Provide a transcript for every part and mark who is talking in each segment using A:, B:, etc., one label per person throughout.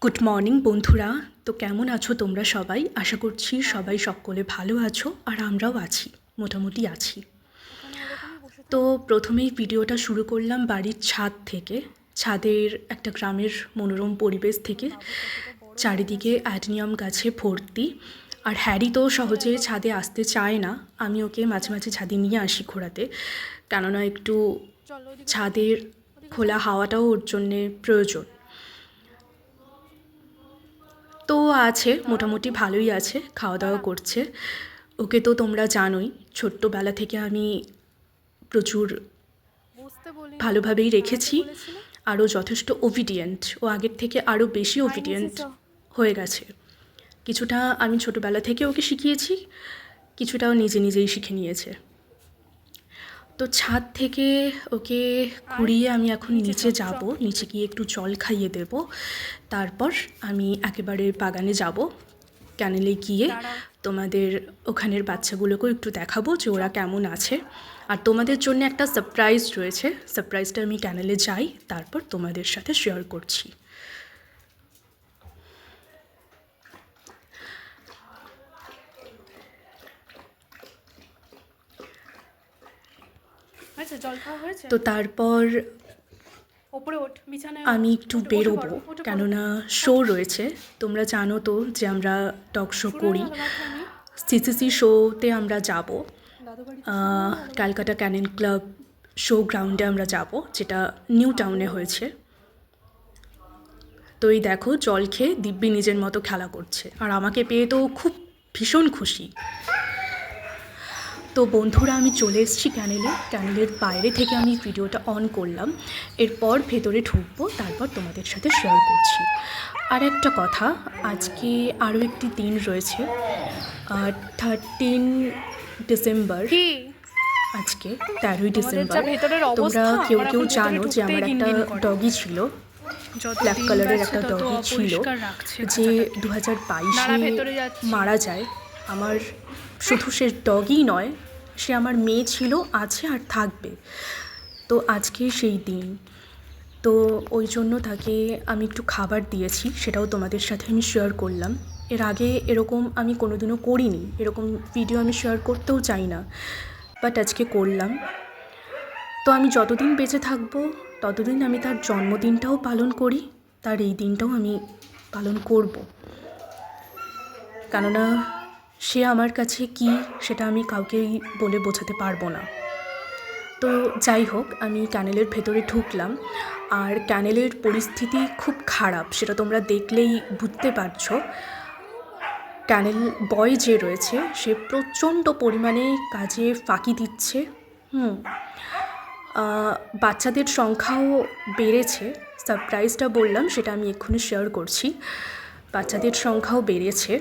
A: Good morning বন্ধুরা। তো কেমন আছো তোমরা সবাই? আশা করছি সবাই সকলে ভালো আছো, আর আমরাও আছি, মোটামুটি আছি। তো প্রথমেই ভিডিওটা শুরু করলাম বাড়ির ছাদ থেকে, ছাদের একটা গ্রামের মনোরম পরিবেশ থেকে। চারিদিকে অ্যাডেনিয়াম গাছে ভর্তি, আর হ্যারি তো সহজে ছাদে আসতে চায় না। আমি ওকে মাঝে মাঝে ছাদে নিয়ে আসি ঘোরাতে, কেননা একটু ছাদের খোলা হাওয়াটাও ওর জন্যে প্রয়োজন। তো আছে, মোটামুটি ভালোই আছে, খাওয়া দাওয়া করছে। ওকে তো তোমরা জানোই, ছোট্টবেলা থেকে আমি প্রচুর ভালোভাবেই রেখেছি, আরও যথেষ্ট ওবিডিয়েন্ট। ও আগের থেকে আরও বেশি ওবিডিয়েন্ট হয়ে গেছে। কিছুটা আমি ছোটোবেলা থেকে ওকে শিখিয়েছি, কিছুটাও নিজে নিজেই শিখে নিয়েছে। তো ছাদ থেকে ওকে ঘুরিয়ে আমি এখন নিচে যাব, নিচে গিয়ে একটু জল খাইয়ে দেব। তারপর আমি একেবারে বাগানে যাব, ক্যানেলে গিয়ে তোমাদের ওখানের বাচ্চাগুলোকেও একটু দেখাবো যে ওরা কেমন আছে। আর তোমাদের জন্য একটা সারপ্রাইজ রয়েছে, সারপ্রাইজটা আমি ক্যানেলে যাই, তারপর তোমাদের সাথে শেয়ার করছি। তো তারপর আমি একটু বেরোবো, কেননা শো রয়েছে। তোমরা জানো তো যে আমরা টক শো করি, সিসিসি শোতে আমরা যাব, ক্যালকাটা ক্যানেন ক্লাব শো গ্রাউন্ডে আমরা যাব, যেটা নিউ টাউনে হয়েছে। তো এই দেখো, জল খেয়ে দিব্যি নিজের মতো খেলা করছে, আর আমাকে পেয়ে তো খুব ভীষণ খুশি। তো বন্ধুরা, আমি চলে এসেছি ক্যানেলের বাইরে থেকে আমি ভিডিওটা অন করলাম। এরপর ভেতরে ঢুকবো, তারপর তোমাদের সাথে শেয়ার করছি। আর একটা কথা, আজকে আরও একটি দিন রয়েছে, 13 ডিসেম্বর। আজকে 13ই ডিসেম্বর। তোমরা কেউ কেউ জানো যে আমার একটা ডগি ছিল, ব্ল্যাক কালারের একটা ডগি ছিল, যে 2022-এ মারা যায়। আমার শুধু সে ডগই নয়, সে আমার মেয়ে ছিল, আছে আর থাকবে। তো আজকে সেই দিন, তো ওই জন্য তাকে আমি একটু খাবার দিয়েছি, সেটাও তোমাদের সাথে আমি শেয়ার করলাম। এর আগে এরকম আমি কোনোদিনও করিনি, এরকম ভিডিও আমি শেয়ার করতেও চাই না, বাট আজকে করলাম। তো আমি যতদিন বেঁচে থাকবো ততদিন আমি তার জন্মদিনটাও পালন করি, তার এই দিনটাও আমি পালন করব, কেননা সে আমার কাছে কি সেটা আমি কাউকেই বলে বোঝাতে পারবো না। তো যাই হোক, আমি ক্যানেলের ভেতরে ঢুকলাম, আর ক্যানেলের পরিস্থিতি খুব খারাপ, সেটা তোমরা দেখলেই বুঝতে পারছো। ক্যানেল বয় যে রয়েছে, সে প্রচণ্ড পরিমাণে কাজে ফাঁকি দিচ্ছে। বাচ্চাদের সংখ্যাও বেড়েছে, সারপ্রাইজটা বললাম, সেটা আমি এক্ষুনি শেয়ার করছি। বাচ্চাদের সংখ্যাও বেড়েছে।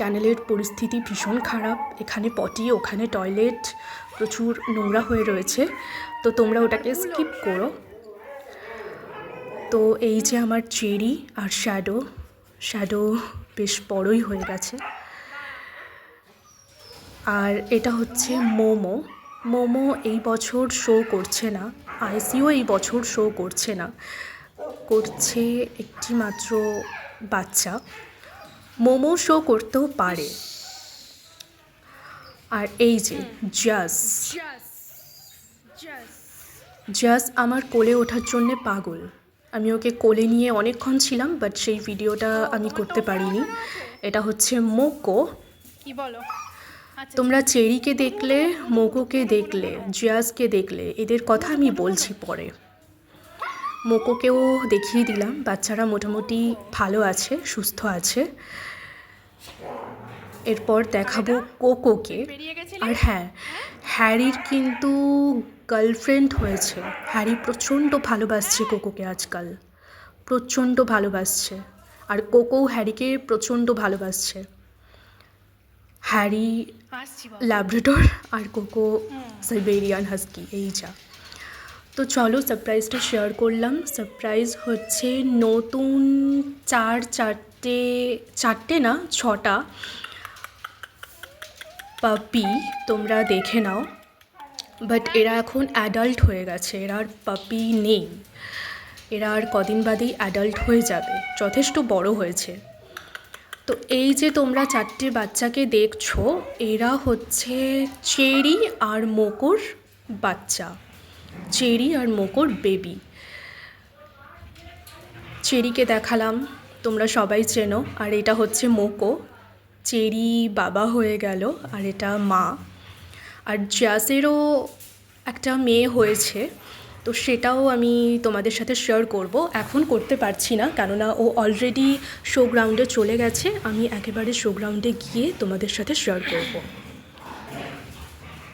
A: ক্যানেলের পরিস্থিতি ভীষণ খারাপ, এখানে পটি, ওখানে টয়লেট, প্রচুর নোংরা হয়ে রয়েছে। তো তোমরা ওটাকে স্কিপ করো। তো এই যে আমার চেরি আর শ্যাডো বেশ বড়ই হয়ে গেছে। আর এটা হচ্ছে মোমো এই বছর শো করছে না, আইসিও এই বছর শো করছে না, করছে একটি মাত্র বাচ্চা। মোমো শো করতেও পারে। আর এই যে জাস আমার কোলে ওঠার জন্যে পাগল। আমি ওকে কোলে নিয়ে অনেকক্ষণ ছিলাম, বাট সেই ভিডিওটা আমি করতে পারিনি। এটা হচ্ছে মোকো। কি বলো? তোমরা চেরিকে দেখলে, মোকোকে দেখলে, জিয়াসকে দেখলে, এদের কথা আমি বলছি পরে। মোকোকেও দেখিয়ে দিলাম, বাচ্চারা মোটামুটি ভালো আছে, সুস্থ আছে। এরপর দেখাবো কোকোকে। আর হ্যাঁ, হ্যারির কিন্তু গার্লফ্রেন্ড হয়েছে। হ্যারি প্রচণ্ড ভালোবাসছে কোকোকে আজকাল, প্রচণ্ড ভালোবাসছে। আর কোকোও হ্যারিকে প্রচণ্ড ভালোবাসছে। হ্যারি ল্যাব্রাডর আর কোকো সাইবেরিয়ান হাস্কি, এই যা। তো চলো, সারপ্রাইজটা শেয়ার করলাম। সারপ্রাইজ হচ্ছে নতুন চারটে না 6টা পাপি, তোমরা দেখে নাও। বাট এরা এখন অ্যাডাল্ট হয়ে গেছে, এরা আর পাপি নেই। এরা আর কদিন বাদেই অ্যাডাল্ট হয়ে যাবে, যথেষ্ট বড় হয়েছে। তো এই যে তোমরা 4টে বাচ্চাকে দেখছো, এরা হচ্ছে চেরি আর মোকোর বাচ্চা, চেরি আর মোকোর বেবি। চেরিকে দেখালাম, তোমরা সবাই চেনো, আর এটা হচ্ছে মোকো। চেরি বাবা হয়ে গেল, আর এটা মা। আর জাসেরও একটা মেয়ে হয়েছে, তো সেটাও আমি তোমাদের সাথে শেয়ার করব। এখন করতে পারছি না, কেননা ও অলরেডি শো গ্রাউন্ডে চলে গেছে। আমি একেবারে শো গ্রাউন্ডে গিয়ে তোমাদের সাথে শেয়ার করব।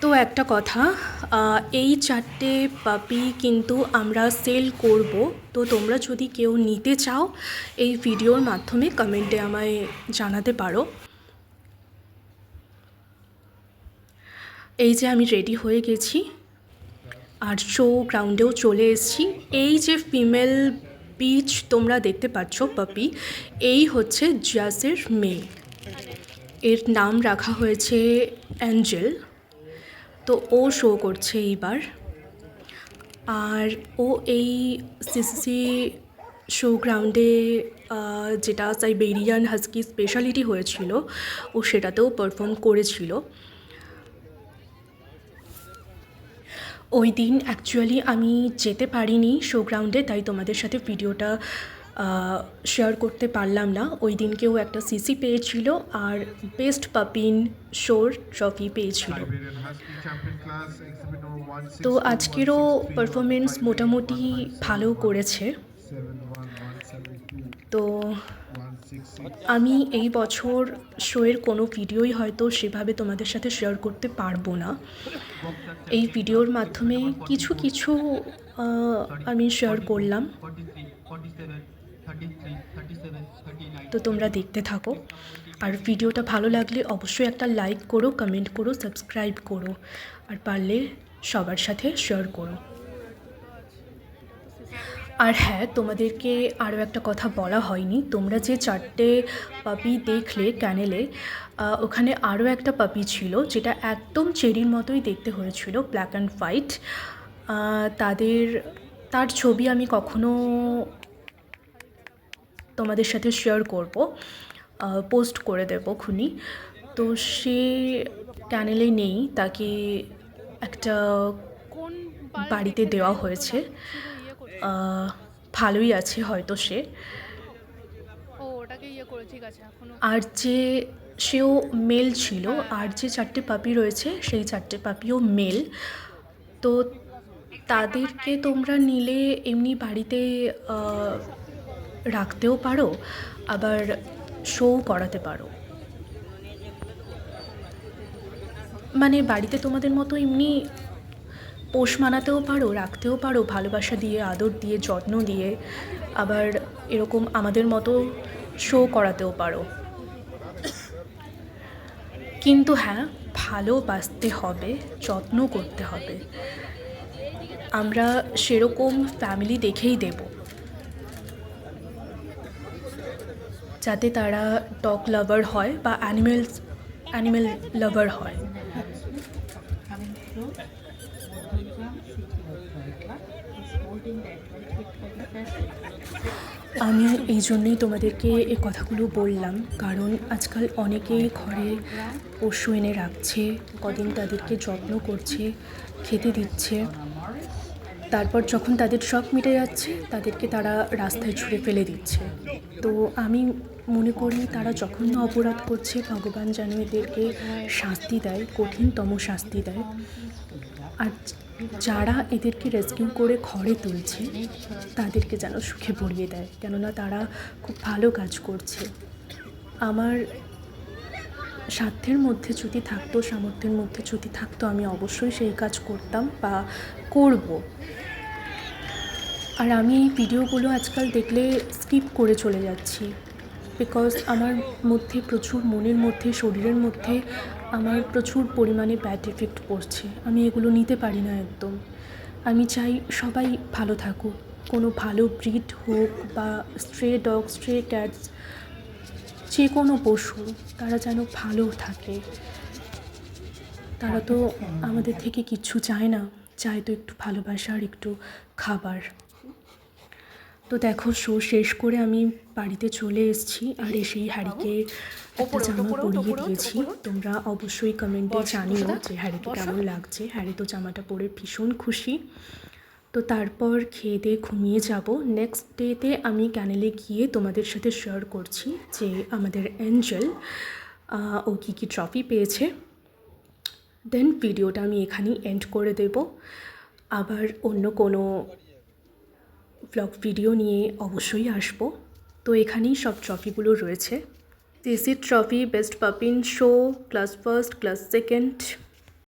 A: তো একটা কথা, এই 4টে পাপি কিন্তু আমরা সেল করব। তো তোমরা যদি কেউ নিতে চাও, এই ভিডিওর মাধ্যমে কমেন্টে আমায় জানাতে পারো। এই যে আমি রেডি হয়ে গেছি, আর শো গ্রাউন্ডেও চলে এসেছি। এই যে ফিমেল বিচ তোমরা দেখতে পাচ্ছ পাপি, এই হচ্ছে জাসের মেয়ে। এর নাম রাখা হয়েছে অ্যাঞ্জেল। তো ও শো করছে এইবার। আর ও এই সিসি শো গ্রাউন্ডে যেটা সাইবেরিয়ান হাস্কি স্পেশালিটি হয়েছিল, ও সেটাতেও পারফর্ম করেছিল। ওই দিন অ্যাকচুয়ালি আমি যেতে পারিনি শো গ্রাউন্ডে, তাই তোমাদের সাথে ভিডিওটা শেয়ার করতে পারলাম না। ওই দিনকেও একটা সিসি পেয়েছিল, আর বেস্ট পাপিন শোর ট্রফি পেয়েছিল। তো আজকেরও পারফরমেন্স মোটামুটি ভালো করেছে। তো আমি এই বছর শোয়ের কোনো ভিডিওই হয়তো সেভাবে তোমাদের সাথে শেয়ার করতে পারবো না। এই ভিডিওর মাধ্যমে কিছু কিছু আমি শেয়ার করলাম। তো তোমরা দেখতে থাকো, আর ভিডিওটা ভালো লাগলে অবশ্যই একটা লাইক করো, কমেন্ট করো, সাবস্ক্রাইব করো, আর পারলে সবার সাথে শেয়ার করো। আর হ্যাঁ, তোমাদেরকে আরও একটা কথা বলা হয়নি। তোমরা যে 4টে পাপি দেখলে ক্যানেলে, ওখানে আরও একটা পাপি ছিল যেটা একদম চেরির মতোই দেখতে হয়েছিল, ব্ল্যাক অ্যান্ড হোয়াইট। তার ছবি আমি কখনো তোমাদের সাথে শেয়ার করব, পোস্ট করে দেবো খুনি। তো সে ক্যানেলে নেই, তাকে একটা বাড়িতে দেওয়া হয়েছে। ভালোই আছে হয়তো সে। আর যে সেও মেল ছিল, আর যে 4টে পাপি রয়েছে সেই 4টে পাপিও মেল। তো তাদেরকে তোমরা নিলে এমনি বাড়িতে রাখতেও পারো, আবার শো করাতে পারো। মানে বাড়িতে তোমাদের মতো এমনি পোষ মানাতেও পারো, রাখতেও পারো ভালোবাসা দিয়ে, আদর দিয়ে, যত্ন দিয়ে। আবার এরকম আমাদের মতো শো করাতেও পারো। কিন্তু হ্যাঁ, ভালোবাসতে হবে, যত্ন করতে হবে। আমরা সেরকম ফ্যামিলি দেখেই দেব, যাতে তারা ডগ লাভার হয় বা অ্যানিমেল লাভার হয়। আমি এই জন্যই তোমাদেরকে এই কথাগুলো বললাম, কারণ আজকাল অনেকেই ঘরে পশু এনে রাখছে, কদিন তাদেরকে যত্ন করছে, খেতে দিচ্ছে, তারপর যখন তাদের শখ মিটে যাচ্ছে তাদেরকে তারা রাস্তায় ছুঁড়ে ফেলে দিচ্ছে। তো আমি মনে করি তারা জঘন্য অপরাধ করছে, ভগবান যেন এদেরকে শাস্তি দেয়, কঠিনতম শাস্তি দেয়। আর যারা এদেরকে রেস্কিউ করে ঘরে তুলছে তাদেরকে যেন সুখে ভরিয়ে দেয়, কেননা তারা খুব ভালো কাজ করছে। আমার সাধ্যের মধ্যে যদি থাকতো, সামর্থ্যের মধ্যে যদি থাকতো, আমি অবশ্যই সেই কাজ করতাম বা করব। আর আমি এই ভিডিওগুলো আজকাল দেখলে স্কিপ করে চলে যাচ্ছি, বিকজ আমার মধ্যে প্রচুর, মনের মধ্যে, শরীরের মধ্যে আমার প্রচুর পরিমাণে ব্যাড এফেক্ট পড়ছে। আমি এগুলো নিতে পারি না একদম। আমি চাই সবাই ভালো থাকুক, কোনো ভালো ব্রিড হোক বা স্ট্রে ডগ, স্ট্রে ক্যাটস, যে কোনো পশু, তারা যেন ভালো থাকে। তারা তো আমাদের থেকে কিচ্ছু চায় না, চায় তো একটু ভালোবাসা আর একটু খাবার। তো দেখো শো শেষ করে আমি বাড়িতে চলে এসেছি, আর এসেই হ্যারিকে একটা জামা পরিয়ে দিয়েছি। তোমরা অবশ্যই কমেন্টে জানিও যে হ্যারিকে কেমন লাগছে। হ্যারি তো জামাটা পরে ভীষণ খুশি। তো তারপর খেয়ে দিয়ে ঘুমিয়ে যাব। নেক্সট ডেতে আমি ক্যানেলে গিয়ে তোমাদের সাথে শেয়ার করছি যে আমাদের অ্যাঞ্জেল ও কী কী ট্রফি পেয়েছে। দেন ভিডিওটা আমি এখানেই এন্ড করে দেব। আবার অন্য কোনো ব্লগ ভিডিও নিয়ে অবশ্যই আসবো। তো এখানেই সব ট্রফিগুলো রয়েছে। সিসি ট্রফি, বেস্ট পাপিন show, class first, class second,